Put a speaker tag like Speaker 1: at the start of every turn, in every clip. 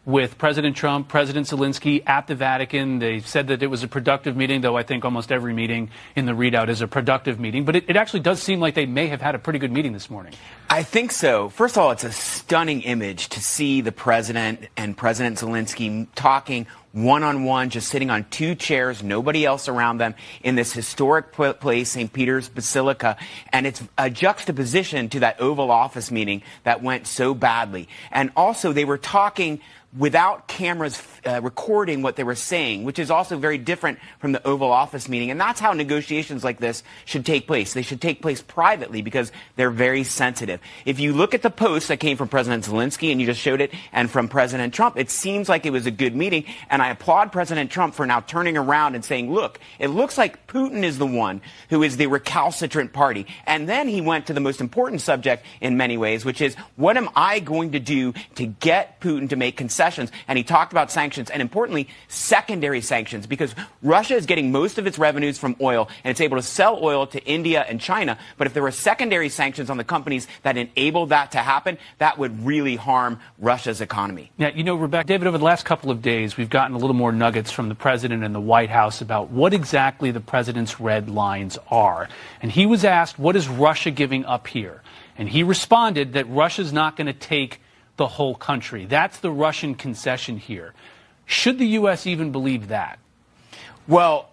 Speaker 1: with President Trump, President Zelenskyy at the Vatican. They said that it was a productive meeting, though I think almost every meeting in the readout is a productive meeting. But it actually does seem like they may have had a pretty good meeting this morning.
Speaker 2: I think so. First of all, it's a stunning image to see the president and President Zelenskyy talking one-on-one, just sitting on two chairs, nobody else around them, in this historic place, St. Peter's Basilica. And it's a juxtaposition to that Oval Office meeting that went so badly. And also, they were talking without cameras recording what they were saying, which is also very different from the Oval Office meeting. And that's how negotiations like this should take place. They should take place privately because they're very sensitive. If you look at the post that came from President Zelenskyy, and you just showed it, and from President Trump, it seems like it was a good meeting. And I applaud President Trump for now turning around and saying, look, it looks like Putin is the one who is the recalcitrant party. And then he went to the most important subject in many ways, which is, what am I going to do to get Putin to make concessions? And he talked about sanctions, and importantly, secondary sanctions, because Russia is getting most of its revenues from oil, and it's able to sell oil to India and China. But if there were secondary sanctions on the companies that enable that to happen, that would really harm Russia's economy.
Speaker 1: Yeah, you know, Rebecca, David, over the last couple of days, we've gotten a little more nuggets from the president and the White House about what exactly the president's red lines are. And he was asked, what is Russia giving up here? And he responded that Russia's not going to take the whole country. That's the Russian concession here. Should the U.S. even believe that?
Speaker 2: Well,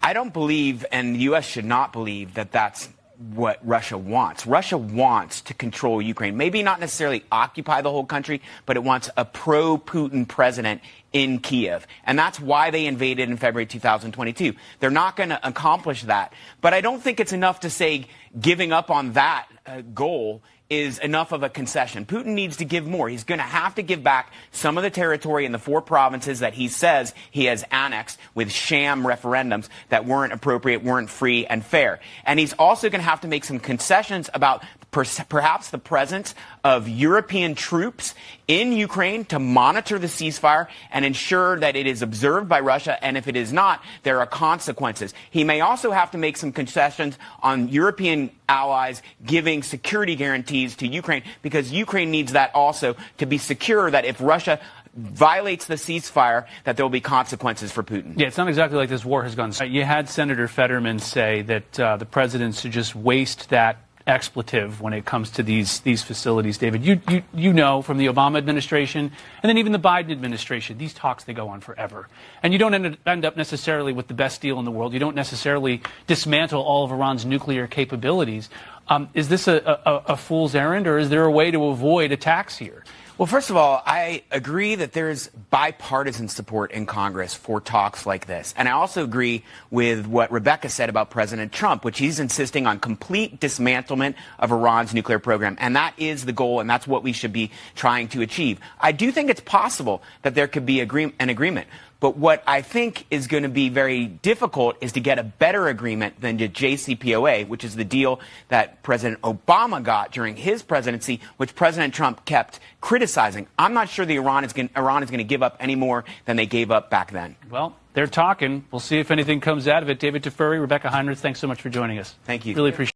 Speaker 2: I don't believe, and the U.S. should not believe, that that's what Russia wants. Russia wants to control Ukraine. Maybe not necessarily occupy the whole country, but it wants a pro-Putin president in Kiev. And that's why they invaded in February 2022. They're not going to accomplish that. But I don't think it's enough to say giving up on that goal is enough of a concession. Putin needs to give more. He's going to have to give back some of the territory in the 4 provinces that he says he has annexed with sham referendums that weren't appropriate, weren't free and fair. And he's also going to have to make some concessions about perhaps the presence of European troops in Ukraine to monitor the ceasefire and ensure that it is observed by Russia, and if it is not, there are consequences. He may also have to make some concessions on European allies giving security guarantees to Ukraine, because Ukraine needs that also to be secure that if Russia violates the ceasefire, that there will be consequences for Putin.
Speaker 1: Yeah, it's not exactly like this war has gone. You had Senator Fetterman say that the president should just waste that expletive when it comes to these facilities. David, you know from the Obama administration and then even the Biden administration, these talks, they go on forever. And you don't end up necessarily with the best deal in the world. You don't necessarily dismantle all of Iran's nuclear capabilities. Is this a fool's errand, or is there a way to avoid attacks here?
Speaker 2: Well, first of all, I agree that there's bipartisan support in Congress for talks like this. And I also agree with what Rebecca said about President Trump, which he's insisting on complete dismantlement of Iran's nuclear program. And that is the goal, and that's what we should be trying to achieve. I do think it's possible that there could be an agreement. But what I think is going to be very difficult is to get a better agreement than the JCPOA, which is the deal that President Obama got during his presidency, which President Trump kept criticizing. I'm not sure Iran is going to give up any more than they gave up back then.
Speaker 1: Well, they're talking. We'll see if anything comes out of it. David Tafuri, Rebecca Heinrich, thanks so much for joining us.
Speaker 2: Thank you.
Speaker 1: Really appreciate it.